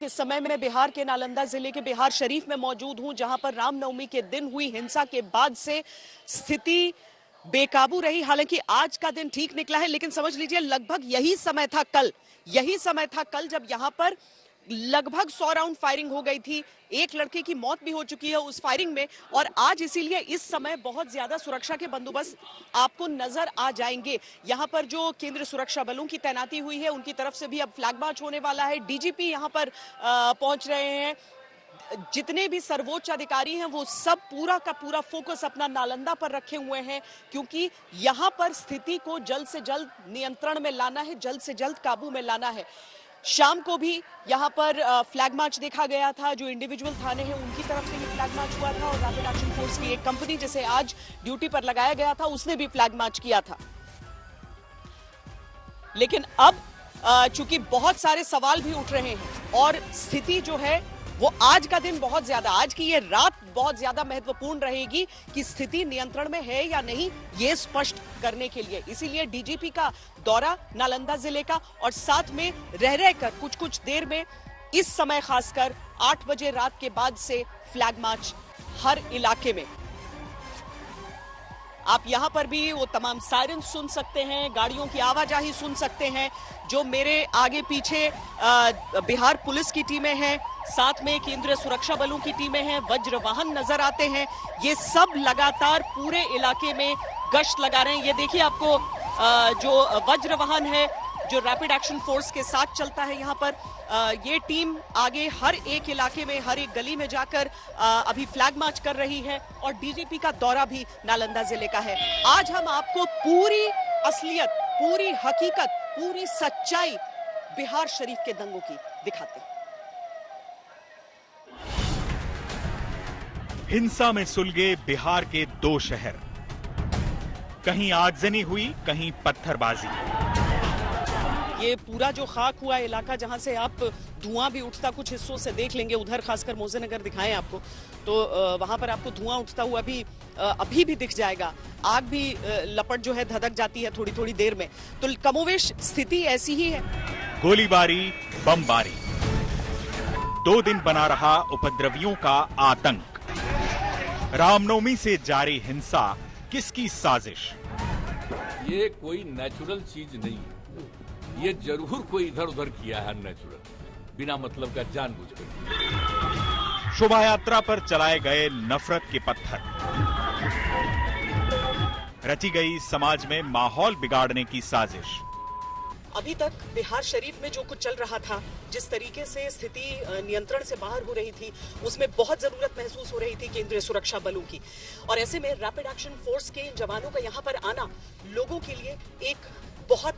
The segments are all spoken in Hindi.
इस समय मैं बिहार के नालंदा जिले के बिहार शरीफ में मौजूद हूं, जहां पर रामनवमी के दिन हुई हिंसा के बाद से स्थिति बेकाबू रही। हालांकि आज का दिन ठीक निकला है, लेकिन समझ लीजिए लगभग यही समय था कल जब यहां पर लगभग 100 राउंड फायरिंग हो गई थी। एक लड़के की मौत भी हो चुकी है उस फायरिंग में। और आज इसीलिए इस समय बहुत ज्यादा सुरक्षा के बंदोबस्त आपको नजर आ जाएंगे। यहां पर जो केंद्रीय सुरक्षा बलों की तैनाती हुई है, उनकी तरफ से भी अब फ्लैग मार्च होने वाला है। डीजीपी यहां पर पहुंच रहे हैं। जितने भी सर्वोच्च अधिकारी हैं वो सब पूरा का पूरा फोकस अपना नालंदा पर रखे हुए हैं, क्योंकि यहां पर स्थिति को जल्द से जल्द नियंत्रण में लाना है, जल्द से जल्द काबू में लाना है। शाम को भी यहां पर फ्लैग मार्च देखा गया था। जो इंडिविजुअल थाने हैं उनकी तरफ से भी फ्लैग मार्च हुआ था, और रैपिड एक्शन फोर्स की एक कंपनी जिसे आज ड्यूटी पर लगाया गया था उसने भी फ्लैग मार्च किया था। लेकिन अब चूंकि बहुत सारे सवाल भी उठ रहे हैं और स्थिति जो है वो आज का दिन बहुत ज्यादा, आज की ये रात बहुत ज्यादा महत्वपूर्ण रहेगी कि स्थिति नियंत्रण में है या नहीं, ये स्पष्ट करने के लिए। इसीलिए डीजीपी का दौरा नालंदा जिले का, और साथ में रह कर कुछ देर में इस समय खासकर 8 बजे रात के बाद से फ्लैग मार्च हर इलाके में। आप यहां पर भी वो तमाम सायरन सुन सकते हैं, गाड़ियों की आवाजाही सुन सकते हैं। जो मेरे आगे पीछे बिहार पुलिस की टीमें हैं, साथ में केंद्रीय सुरक्षा बलों की टीमें हैं, वज्र वाहन नजर आते हैं। ये सब लगातार पूरे इलाके में गश्त लगा रहे हैं। ये देखिए आपको जो वज्र वाहन है जो रैपिड एक्शन फोर्स के साथ चलता है यहाँ पर, ये टीम आगे हर एक इलाके में, हर एक गली में जाकर अभी फ्लैग मार्च कर रही है। और डीजीपी का दौरा भी नालंदा जिले का है। आज हम आपको पूरी असलियत, पूरी हकीकत, पूरी सच्चाई बिहार शरीफ के दंगों की दिखाते हैं। हिंसा में सुलगे बिहार के 2 शहर, कहीं आगजनी हुई, कहीं पत्थरबाजी। ये पूरा जो खाक हुआ इलाका, जहां से आप धुआं भी उठता कुछ हिस्सों से देख लेंगे, उधर खासकर मोजेनगर दिखाएं आपको, तो वहां पर आपको धुआं उठता हुआ भी अभी भी दिख जाएगा। आग भी लपट जो है धधक जाती है थोड़ी थोड़ी देर में। तो कमोवेश स्थिति ऐसी ही है। गोलीबारी, बमबारी, 2 दिन बना रहा उपद्रवियों का आतंक। रामनवमी से जारी हिंसा किसकी साजिश? ये कोई नेचुरल चीज नहीं है, ये जरूर कोई इधर उधर किया है नेचुरल, बिना मतलब का जानबूझकर। शोभा यात्रा पर चलाए गए नफरत के पत्थर, रची गई समाज में माहौल बिगाड़ने की साजिश। अभी तक बिहार शरीफ में जो कुछ चल रहा था, जिस तरीके से स्थिति नियंत्रण से बाहर हो रही थी, उसमें बहुत जरूरत महसूस हो रही थी केंद्रीय सुरक्षा बलों की। और ऐसे में रैपिड एक्शन फोर्स के जवानों का यहाँ पर आना लोगों के लिए एक बहुत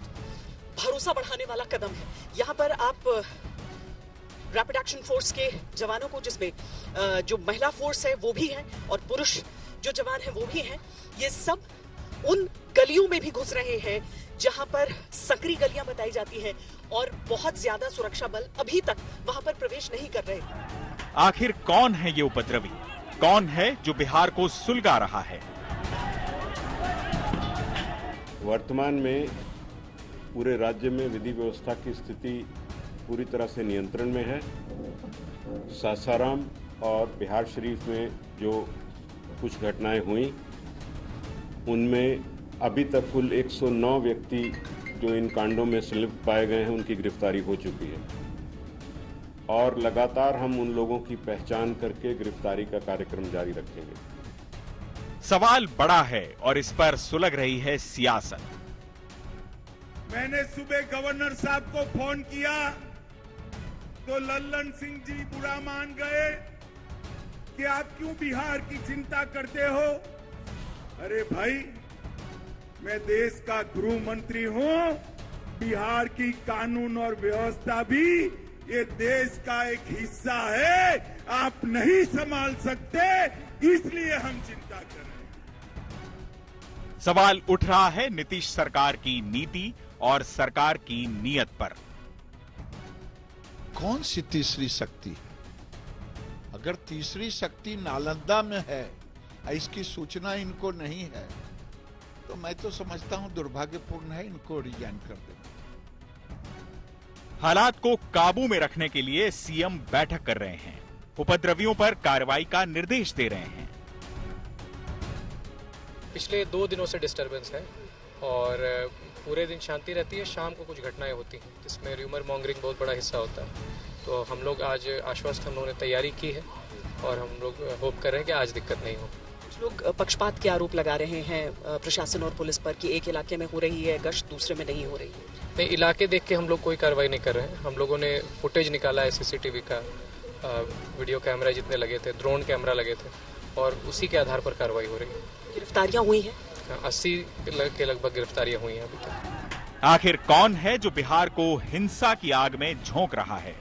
भरोसा बढ़ाने वाला कदम है। यहाँ पर आप रैपिड एक्शन फोर्स के जवानों को, जिसमें जो महिला फोर्स है वो भी है और पुरुष जो जवान है वो भी हैं, ये सब उन गलियों में भी घुस रहे हैं जहां पर संकरी गलियां बताई जाती हैं, और बहुत ज्यादा सुरक्षा बल अभी तक वहां पर प्रवेश नहीं कर रहे। आखिर कौन है ये उपद्रवी? कौन है जो बिहार को सुलगा रहा है? वर्तमान में पूरे राज्य में विधि व्यवस्था की स्थिति पूरी तरह से नियंत्रण में है। सासाराम और बिहार शरीफ में जो कुछ घटनाएं हुई, उनमें अभी तक कुल 109 व्यक्ति जो इन कांडों में संलिप्त पाए गए हैं, उनकी गिरफ्तारी हो चुकी है। और लगातार हम उन लोगों की पहचान करके गिरफ्तारी का कार्यक्रम जारी रखेंगे। सवाल बड़ा है और इस पर सुलग रही है सियासत। मैंने सुबह गवर्नर साहब को फोन किया तो लल्लन सिंह जी बुरा मान गए कि आप क्यों बिहार की चिंता करते हो। अरे भाई, मैं देश का गृह मंत्री हूं, बिहार की कानून और व्यवस्था भी ये देश का एक हिस्सा है, आप नहीं संभाल सकते, इसलिए हम चिंता कर रहे हैं। सवाल उठ रहा है नीतीश सरकार की नीति और सरकार की नीयत पर। कौन सी तीसरी शक्ति है? अगर तीसरी शक्ति नालंदा में है, इसकी सूचना इनको नहीं है, तो मैं तो समझता हूं दुर्भाग्यपूर्ण है, इनको रिजाइन कर देना। हालात को काबू में रखने के लिए सीएम बैठक कर रहे हैं, उपद्रवियों पर कार्रवाई का निर्देश दे रहे हैं। पिछले 2 दिनों से डिस्टरबेंस है और पूरे दिन शांति रहती है, शाम को कुछ घटनाएं होती हैं जिसमें र्यूमर मॉन्गरिंग बहुत बड़ा हिस्सा होता है। तो हम लोग आज आश्वस्त हम लोगों ने तैयारी की है और हम लोग होप कर रहे हैं कि आज दिक्कत नहीं हो। कुछ लोग पक्षपात के आरोप लगा रहे हैं प्रशासन और पुलिस पर कि एक इलाके में हो रही है गश्त, दूसरे में नहीं हो रही है। नहीं, इलाके देख के हम लोग कोई कार्रवाई नहीं कर रहे हैं। हम लोगों ने फुटेज निकाला है सीसीटीवी का, वीडियो कैमरा जितने लगे थे, ड्रोन कैमरा लगे थे और उसी के आधार पर कार्रवाई हो रही है। गिरफ्तारियां हुई हैं? 80 के लगभग गिरफ्तारियां हुई हैं अभी तक। आखिर कौन है जो बिहार को हिंसा की आग में झोंक रहा है?